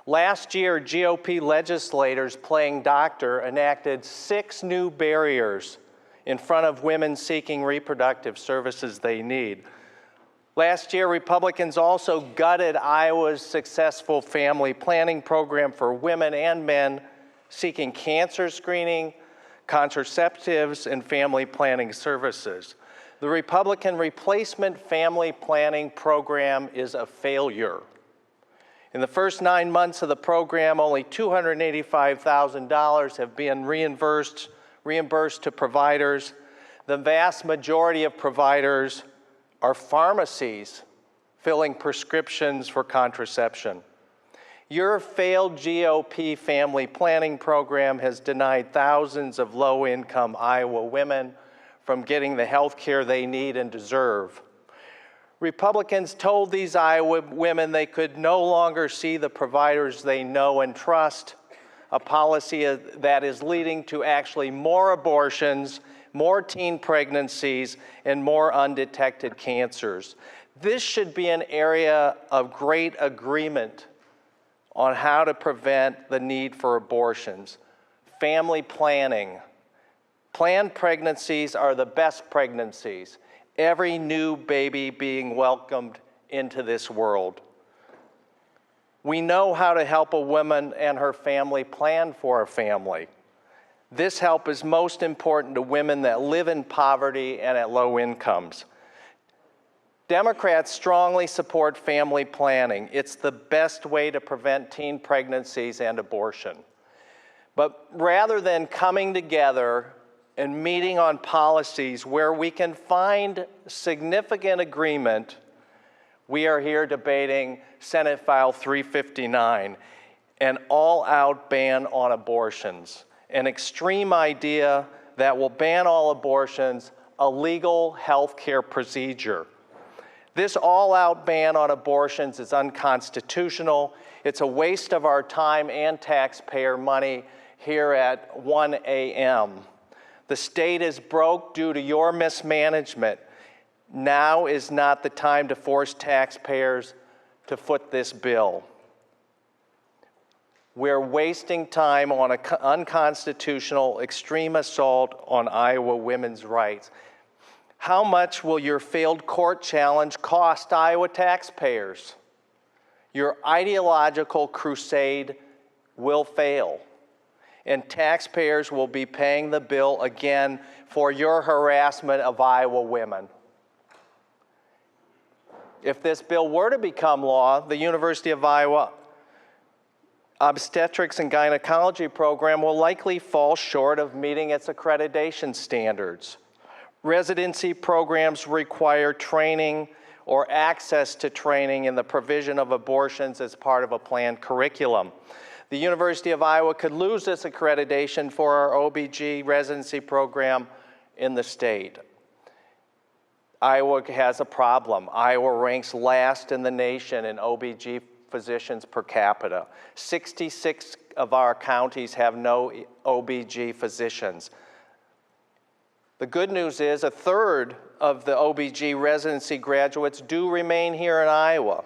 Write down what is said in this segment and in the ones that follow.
Last year, GOP legislators playing doctor enacted 6 new barriers in front of women seeking reproductive services they need. Last year, Republicans also gutted Iowa's successful family planning program for women and men seeking cancer screening, contraceptives, and family planning services. The Republican replacement family planning program is a failure. In the first 9 months of the program, only $285,000 have been reimbursed to providers. The vast majority of providers are pharmacies filling prescriptions for contraception. Your failed GOP family planning program has denied thousands of low-income Iowa women from getting the health care they need and deserve. Republicans told these Iowa women they could no longer see the providers they know and trust, a policy that is leading to actually more abortions, more teen pregnancies, and more undetected cancers. This should be an area of great agreement on how to prevent the need for abortions. Family planning. Planned pregnancies are the best pregnancies. Every new baby being welcomed into this world. We know how to help a woman and her family plan for a family. This help is most important to women that live in poverty and at low incomes. Democrats strongly support family planning. It's the best way to prevent teen pregnancies and abortion. But rather than coming together and meeting on policies where we can find significant agreement, we are here debating Senate File 359, an all-out ban on abortions, an extreme idea that will ban all abortions, a legal health care procedure. This all-out ban on abortions is unconstitutional. It's a waste of our time and taxpayer money here at 1 a.m. The state is broke due to your mismanagement. Now is not the time to force taxpayers to foot this bill. We're wasting time on an unconstitutional extreme assault on Iowa women's rights. How much will your failed court challenge cost Iowa taxpayers? Your ideological crusade will fail, and taxpayers will be paying the bill again for your harassment of Iowa women. If this bill were to become law, the University of Iowa obstetrics and gynecology program will likely fall short of meeting its accreditation standards. Residency programs require training or access to training in the provision of abortions as part of a planned curriculum. The University of Iowa could lose this accreditation for our OBG residency program in the state. Iowa has a problem. Iowa ranks last in the nation in OBG physicians per capita. 66 of our counties have no OBG physicians. The good news is a third of the OBG residency graduates do remain here in Iowa.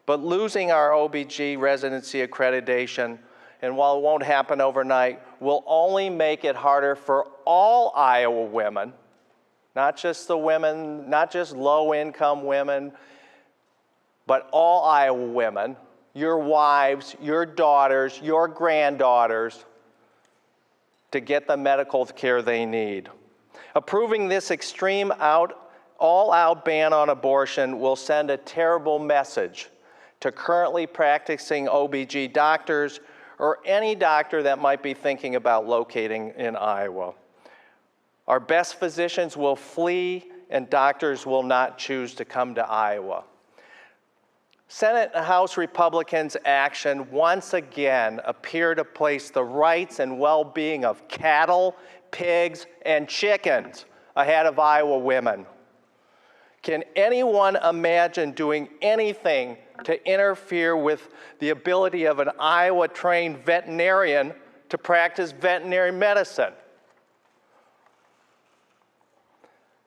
But losing our OBG residency accreditation, and while it won't happen overnight, will only make it harder for all Iowa women, not just the women, not just low-income women, but all Iowa women, your wives, your daughters, your granddaughters, to get the medical care they need. Approving this extreme all-out ban on abortion will send a terrible message to currently practicing OBG doctors or any doctor that might be thinking about locating in Iowa. Our best physicians will flee and doctors will not choose to come to Iowa. Senate and House Republicans' action once again appear to place the rights and well-being of cattle, pigs, and chickens ahead of Iowa women. Can anyone imagine doing anything to interfere with the ability of an Iowa-trained veterinarian to practice veterinary medicine?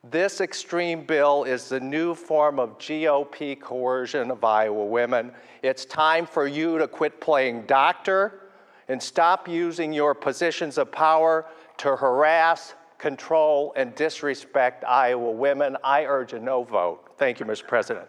This extreme bill is the new form of GOP coercion of Iowa women. It's time for you to quit playing doctor and stop using your positions of power to harass, control, and disrespect Iowa women. I urge a no vote. Thank you, Mr. President.